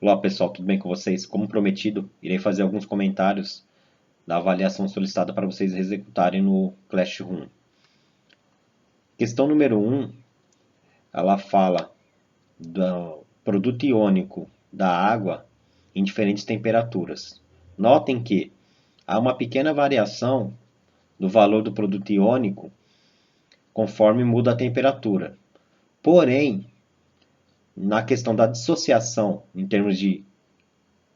Olá pessoal, tudo bem com vocês? Como prometido, irei fazer alguns comentários da avaliação solicitada para vocês executarem no Classroom. Questão número 1, ela fala do produto iônico da água em diferentes temperaturas. Notem que há uma pequena variação do valor do produto iônico conforme muda a temperatura. Porém, na questão da dissociação, em termos de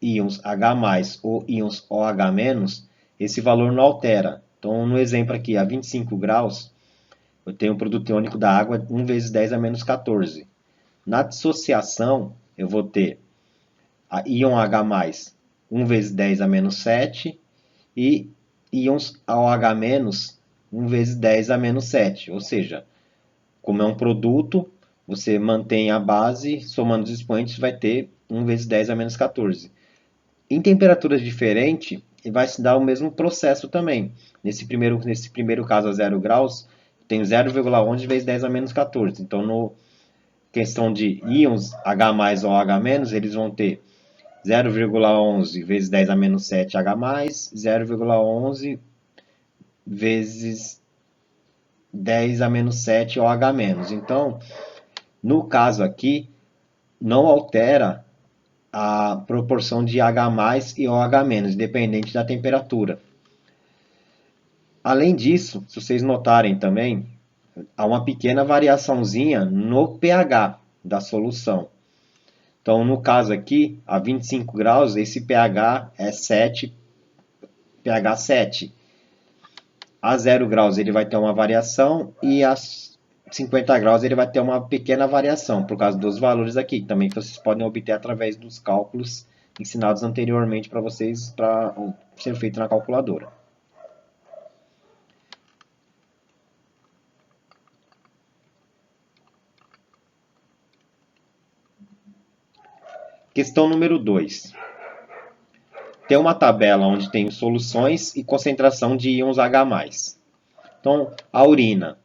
íons H+, ou íons OH-, esse valor não altera. Então, no exemplo aqui, a 25 graus, eu tenho o produto iônico da água 1 vezes 10 a menos 14. Na dissociação, eu vou ter a íon H+, 1 vezes 10 a menos 7, e íons OH-, 1 vezes 10 a menos 7. Ou seja, como é um produto, você mantém a base, somando os expoentes, vai ter 1 vezes 10 a menos 14. Em temperaturas diferentes, vai se dar o mesmo processo também. Nesse primeiro caso, a 0 graus, tem 0,11 vezes 10 a menos 14. Então, no questão de íons H+, ou H-, eles vão ter 0,11 vezes 10 a menos 7 H+, 0,11 vezes 10 a menos 7 OH-. Então, no caso aqui, não altera a proporção de H+ e OH-, dependente da temperatura. Além disso, se vocês notarem também, há uma pequena variaçãozinha no pH da solução. Então, no caso aqui, a 25 graus, esse pH é 7, pH 7. A 0 graus ele vai ter uma variação e a 50 graus ele vai ter uma pequena variação, por causa dos valores aqui, que também vocês podem obter através dos cálculos ensinados anteriormente para vocês, para ser feito na calculadora. Questão número 2. Tem uma tabela onde tem soluções e concentração de íons H+. Então, a urina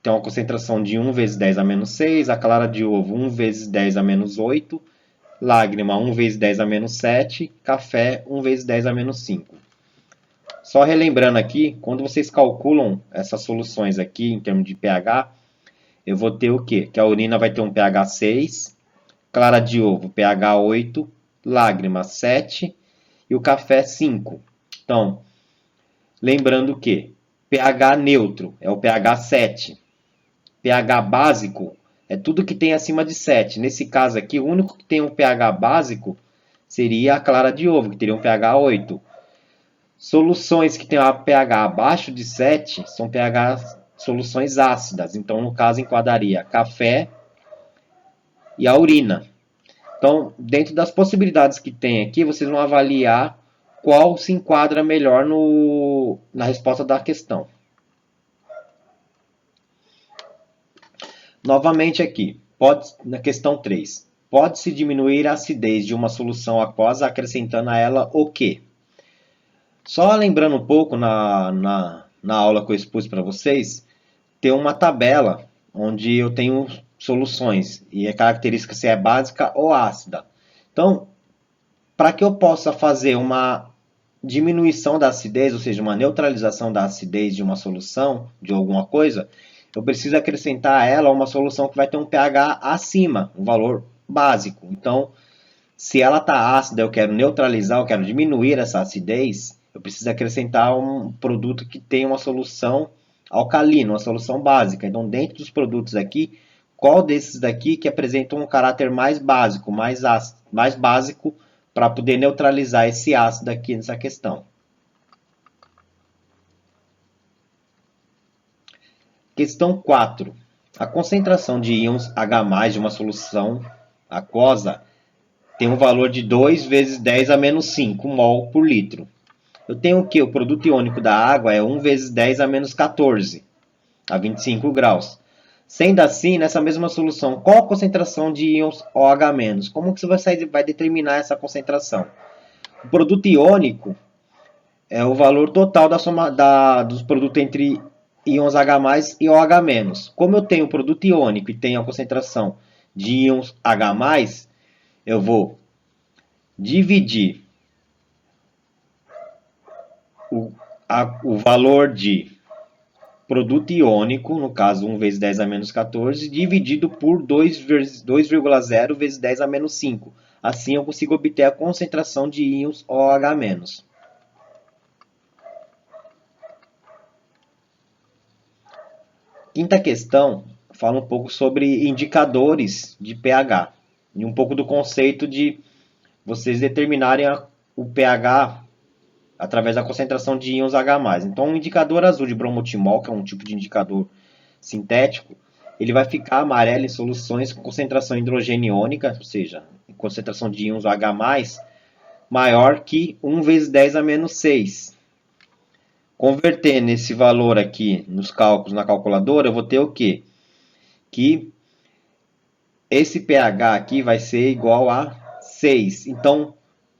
tem uma concentração de 1 vezes 10 a menos 6, a clara de ovo 1 vezes 10 a menos 8, lágrima 1 vezes 10 a menos 7, café 1 vezes 10 a menos 5. Só relembrando aqui, quando vocês calculam essas soluções aqui em termos de pH, eu vou ter o quê? Que a urina vai ter um pH 6, clara de ovo pH 8, lágrima 7 e o café 5. Então, lembrando que pH neutro é o pH 7. pH básico é tudo que tem acima de 7. Nesse caso aqui, o único que tem um pH básico seria a clara de ovo, que teria um pH 8. Soluções que têm um pH abaixo de 7 são soluções ácidas. Então, no caso, enquadraria café e a urina. Então, dentro das possibilidades que tem aqui, vocês vão avaliar qual se enquadra melhor na resposta da questão. Novamente aqui, na questão 3. Pode-se diminuir a acidez de uma solução aquosa acrescentando a ela o quê? Só lembrando um pouco na aula que eu expus para vocês, tem uma tabela onde eu tenho soluções e é característica se é básica ou ácida. Então, para que eu possa fazer uma diminuição da acidez, ou seja, uma neutralização da acidez de uma solução, de alguma coisa, eu preciso acrescentar a ela uma solução que vai ter um pH acima, um valor básico. Então, se ela está ácida, eu quero neutralizar, eu quero diminuir essa acidez, eu preciso acrescentar um produto que tenha uma solução alcalina, uma solução básica. Então, dentro dos produtos aqui, qual desses daqui que apresentam um caráter mais básico, mais básico, para poder neutralizar esse ácido aqui nessa questão? Questão 4. A concentração de íons H+ de uma solução aquosa tem um valor de 2 vezes 10 a menos 5 mol por litro. Eu tenho o que? O produto iônico da água é 1 vezes 10 a menos 14, a 25 graus. Sendo assim, nessa mesma solução, qual a concentração de íons OH-? Como que você vai determinar essa concentração? O produto iônico é o valor total da soma dos produtos entre íons H+ e OH-. Como eu tenho o produto iônico e tenho a concentração de íons H+, eu vou dividir o valor de produto iônico, no caso 1 vezes 10 a menos 14, dividido por 2,0 vezes 10 a menos 5. Assim eu consigo obter a concentração de íons OH-. Quinta questão fala um pouco sobre indicadores de pH e um pouco do conceito de vocês determinarem o pH através da concentração de íons H+. Então, o indicador azul de bromotimol, que é um tipo de indicador sintético, ele vai ficar amarelo em soluções com concentração hidrogeniônica, ou seja, concentração de íons H+, maior que 1 vezes 10 a menos 6. Convertendo esse valor aqui nos cálculos na calculadora, eu vou ter o quê? Que esse pH aqui vai ser igual a 6. Então,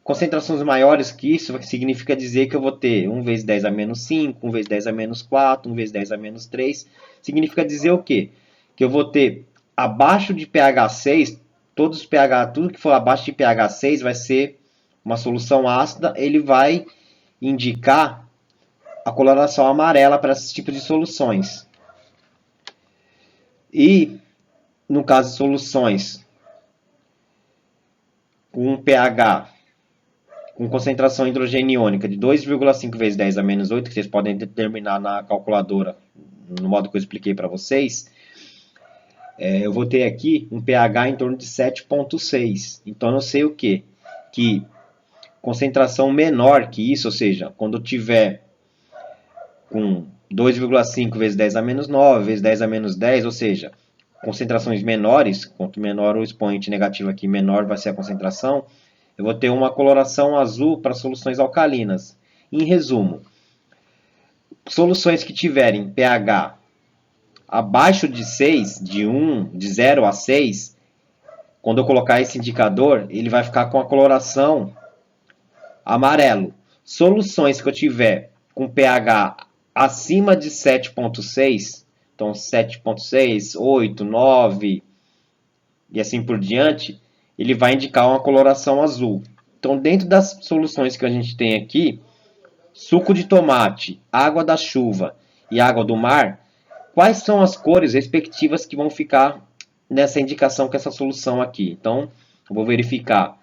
concentrações maiores que isso significa dizer que eu vou ter 1 vezes 10 a menos 5, 1 vezes 10 a menos 4, 1 vezes 10 a menos 3. Significa dizer o quê? Que eu vou ter abaixo de pH 6, todos os pH, tudo que for abaixo de pH 6 vai ser uma solução ácida, ele vai indicar a coloração amarela para esse tipo de soluções. E, no caso de soluções com pH com concentração hidrogeniônica de 2,5 vezes 10 a menos 8, que vocês podem determinar na calculadora, no modo que eu expliquei para vocês, eu vou ter aqui um pH em torno de 7,6. Então, eu sei o quê? Que concentração menor que isso, ou seja, quando eu tiver com 2,5 vezes 10 a menos 9, vezes 10 a menos 10, ou seja, concentrações menores, quanto menor o expoente negativo aqui, menor vai ser a concentração, eu vou ter uma coloração azul para soluções alcalinas. Em resumo, soluções que tiverem pH abaixo de 6, de 0 a 6, quando eu colocar esse indicador, ele vai ficar com a coloração amarelo. Soluções que eu tiver com pH acima de 7,6, então 7,6, 8, 9 e assim por diante, ele vai indicar uma coloração azul. Então, dentro das soluções que a gente tem aqui, suco de tomate, água da chuva e água do mar, quais são as cores respectivas que vão ficar nessa indicação com essa solução aqui? Então, eu vou verificar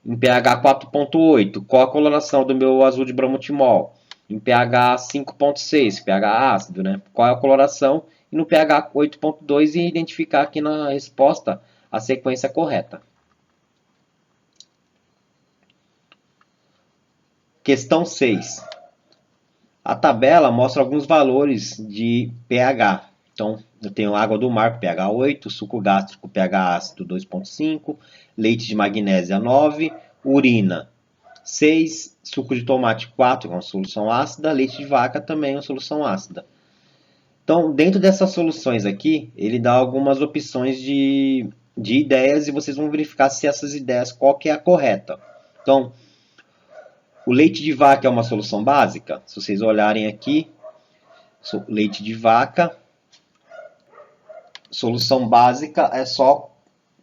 em pH 4,8, qual a coloração do meu azul de bromotimol? Em pH 5,6, pH ácido, né? Qual é a coloração? E no pH 8,2 e identificar aqui na resposta a sequência correta. Questão 6. A tabela mostra alguns valores de pH. Então, eu tenho água do mar com pH 8, suco gástrico pH ácido 2,5, leite de magnésia 9, urina 6, suco de tomate 4, que é uma solução ácida, leite de vaca também é uma solução ácida. Então, dentro dessas soluções aqui, ele dá algumas opções de ideias e vocês vão verificar se essas ideias, qual que é a correta. Então, o leite de vaca é uma solução básica. Se vocês olharem aqui, leite de vaca, solução básica é só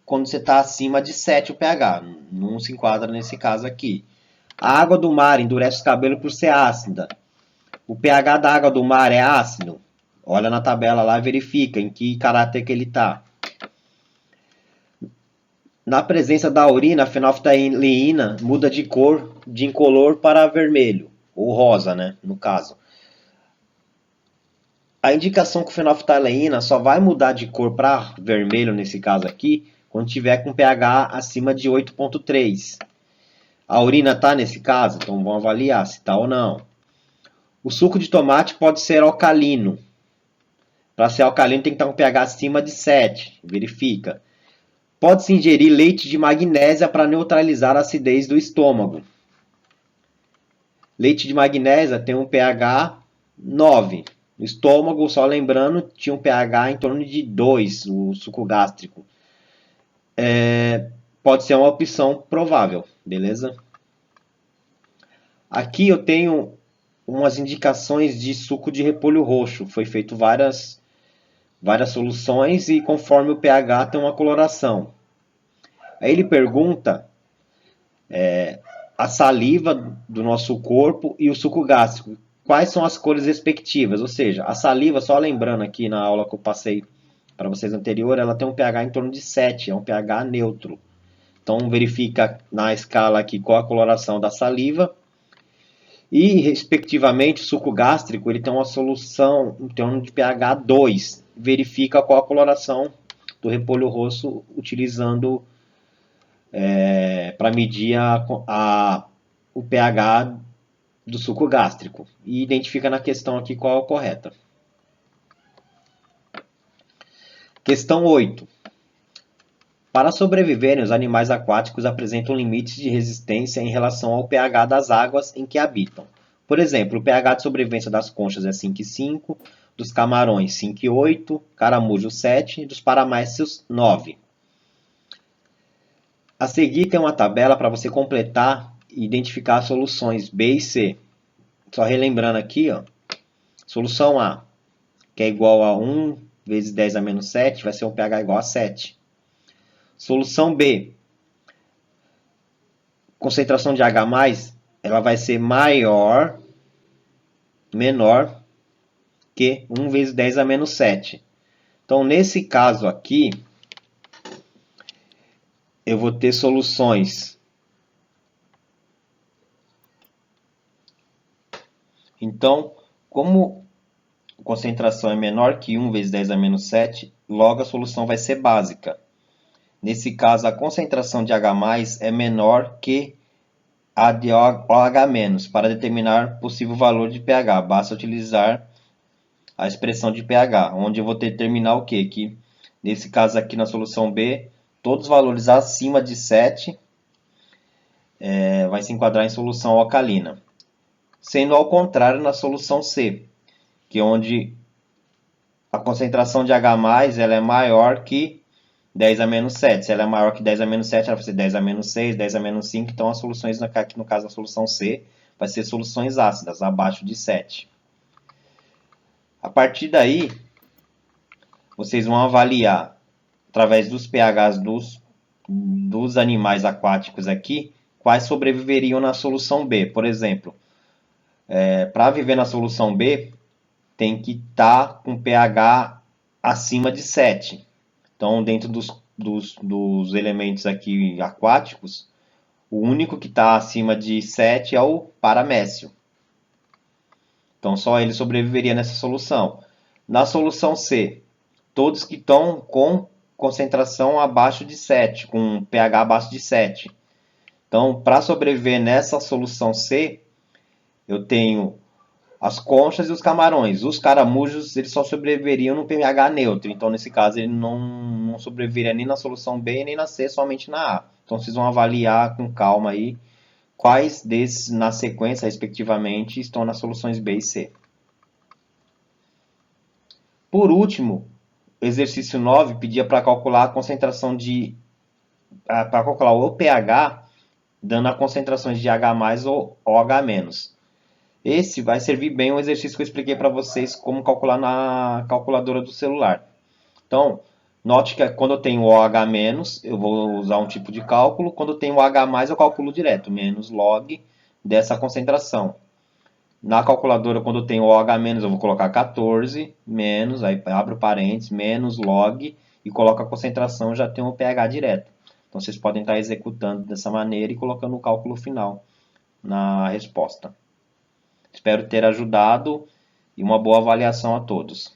quando você está acima de 7 o pH. Não se enquadra nesse caso aqui. A água do mar endurece o cabelo por ser ácida. O pH da água do mar é ácido? Olha na tabela lá e verifica em que caráter que ele está. Na presença da urina, a fenolftaleína muda de cor de incolor para vermelho, ou rosa, né, no caso. A indicação que fenolftaleína só vai mudar de cor para vermelho, nesse caso aqui, quando tiver com pH acima de 8,3. A urina está nesse caso? Então vamos avaliar se está ou não. O suco de tomate pode ser alcalino. Para ser alcalino tem que estar com pH acima de 7. Verifica. Pode-se ingerir leite de magnésia para neutralizar a acidez do estômago. Leite de magnésia tem um pH 9. O estômago, só lembrando, tinha um pH em torno de 2, o suco gástrico. Pode ser uma opção provável, beleza? Aqui eu tenho umas indicações de suco de repolho roxo. Foi feito várias soluções e conforme o pH tem uma coloração. Aí ele pergunta a saliva do nosso corpo e o suco gástrico. Quais são as cores respectivas? Ou seja, a saliva, só lembrando aqui na aula que eu passei para vocês anterior, ela tem um pH em torno de 7, é um pH neutro. Então verifica na escala aqui qual a coloração da saliva. E, respectivamente, o suco gástrico ele tem uma solução em torno de pH 2. Verifica qual a coloração do repolho rosso utilizando para medir o pH do suco gástrico. E identifica na questão aqui qual é a correta. Questão 8. Para sobreviverem, os animais aquáticos apresentam limites de resistência em relação ao pH das águas em que habitam. Por exemplo, o pH de sobrevivência das conchas é 5,5, dos camarões 5,8, caramujo 7 e dos paramécios 9. A seguir tem uma tabela para você completar e identificar as soluções B e C. Só relembrando aqui, ó, solução A, que é igual a 1 vezes 10 a menos 7, vai ser um pH igual a 7. Solução B, concentração de H+, ela vai ser menor que 1 vezes 10 a menos 7. Então, nesse caso aqui, eu vou ter soluções. Então, como a concentração é menor que 1 vezes 10 a menos 7, logo a solução vai ser básica. Nesse caso, a concentração de H+, é menor que a de OH-, para determinar possível valor de pH. Basta utilizar a expressão de pH, onde eu vou determinar o quê? Que, nesse caso aqui na solução B, todos os valores acima de 7 vai se enquadrar em solução alcalina. Sendo ao contrário na solução C, que é onde a concentração de H+, ela é maior que 10 a menos 7. Se ela é maior que 10 a menos 7, ela vai ser 10 a menos 6, 10 a menos 5. Então, as soluções, aqui no caso da solução C, vai ser soluções ácidas, abaixo de 7. A partir daí, vocês vão avaliar, através dos pHs dos animais aquáticos aqui, quais sobreviveriam na solução B. Por exemplo, para viver na solução B, tem que estar com pH acima de 7. Então, dentro dos elementos aqui aquáticos, o único que está acima de 7 é o paramécio. Então, só ele sobreviveria nessa solução. Na solução C, todos que estão com concentração abaixo de 7, com pH abaixo de 7. Então, para sobreviver nessa solução C, eu tenho as conchas e os camarões. Os caramujos, eles só sobreviveriam no pH neutro. Então, nesse caso, ele não sobreviveria nem na solução B, nem na C, somente na A. Então, vocês vão avaliar com calma aí quais desses, na sequência, respectivamente, estão nas soluções B e C. Por último, o exercício 9 pedia para calcular a concentração para calcular o pH, dando as concentrações de H+ ou OH-. Esse vai servir bem o exercício que eu expliquei para vocês como calcular na calculadora do celular. Então, note que quando eu tenho OH-, eu vou usar um tipo de cálculo. Quando eu tenho OH+, eu calculo direto, menos log dessa concentração. Na calculadora, quando eu tenho OH-, eu vou colocar 14, menos, aí abro parênteses, menos log, e coloco a concentração, já tenho o pH direto. Então, vocês podem estar executando dessa maneira e colocando o cálculo final na resposta. Espero ter ajudado e uma boa avaliação a todos.